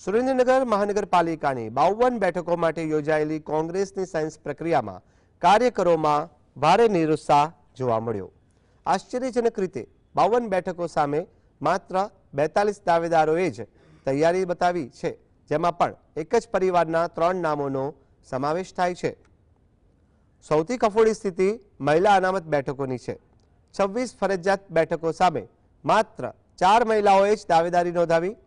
સુરેન્દ્રનગર મહાનગરપાલિકાની 52 બેઠકો માટે યોજાયેલી કોંગ્રેસની સાયન્સ પ્રક્રિયામાં કાર્યકરોમાં ભારે નિરુત્સાહ જોવા મળ્યો। આશ્ચર્યજનક રીતે 52 બેઠકો સામે માત્ર 42 દાવેદારોએ જ તૈયારી બતાવી છે, જેમાં પણ એક જ પરિવારના 3 નામોનો સમાવેશ થાય છે। સૌથી કફોડી સ્થિતિ મહિલા અનામત બેઠકોની છે। 26 ફરજિયાત બેઠકો સામે માત્ર 4 મહિલાઓએ જ દાવેદારી નોંધાવી।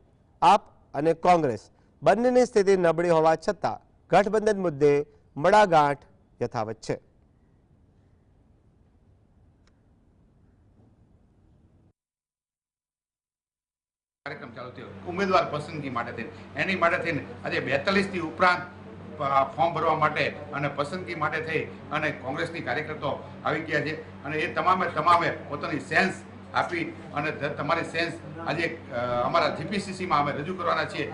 આપ અને કોંગ્રેસ બંનેની સ્થિતિ નબળી હોવા છતાં ગઠબંધન મુદ્દે મડાગાંઠ યથાવત છે। कार्यक्रम चालू थयो उम्मीदवार पसंदगी माटे थईने एनी माटे थईने आज 42 થી ઉપરાંત ફોર્મ ભરવા માટે અને પસંદગી માટે થઈ અને કોંગ્રેસની કાર્યકર્તાઓ આવી ગયા છે અને એ તમામે પોતાની સેન્સ આપી અને તમારી સેન્સ આજે અમારા જીપીસીસીમાં અમે રજૂ કરવાના છીએ।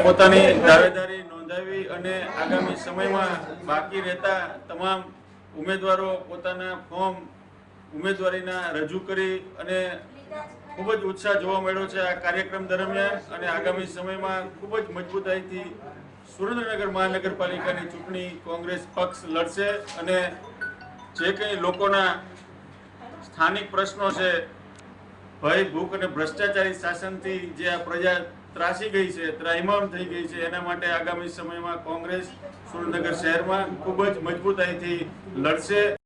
પોતાની દાવેદારી નોંધાવી અને આગામી સમયમાં બાકી રહેતા તમામ ઉમેદવારો પોતાના ફોર્મ ઉમેદવારીના રજૂ કરી અને खूब ज उत्साह જોવા મળ્યો છે આ કાર્યક્રમ દરમિયાન અને આગામી સમયમાં ખૂબ જ મજબૂતાઈથી સુરેન્દ્રનગર મહાનગરપાલિકાની ચૂંટણી કોંગ્રેસ પક્ષ લડશે અને જે કંઈ લોકોના સ્થાનિક પ્રશ્નો છે, ભય ભૂખ અને ભ્રષ્ટાચારી શાસનથી જે આ પ્રજા ત્રાસી ગઈ છે, ત્રાહિમામ થઈ ગઈ છે, એના માટે આગામી સમયમાં કોંગ્રેસ સુરેન્દ્રનગર શહેરમાં ખૂબ જ મજબૂતાઈથી લડશે।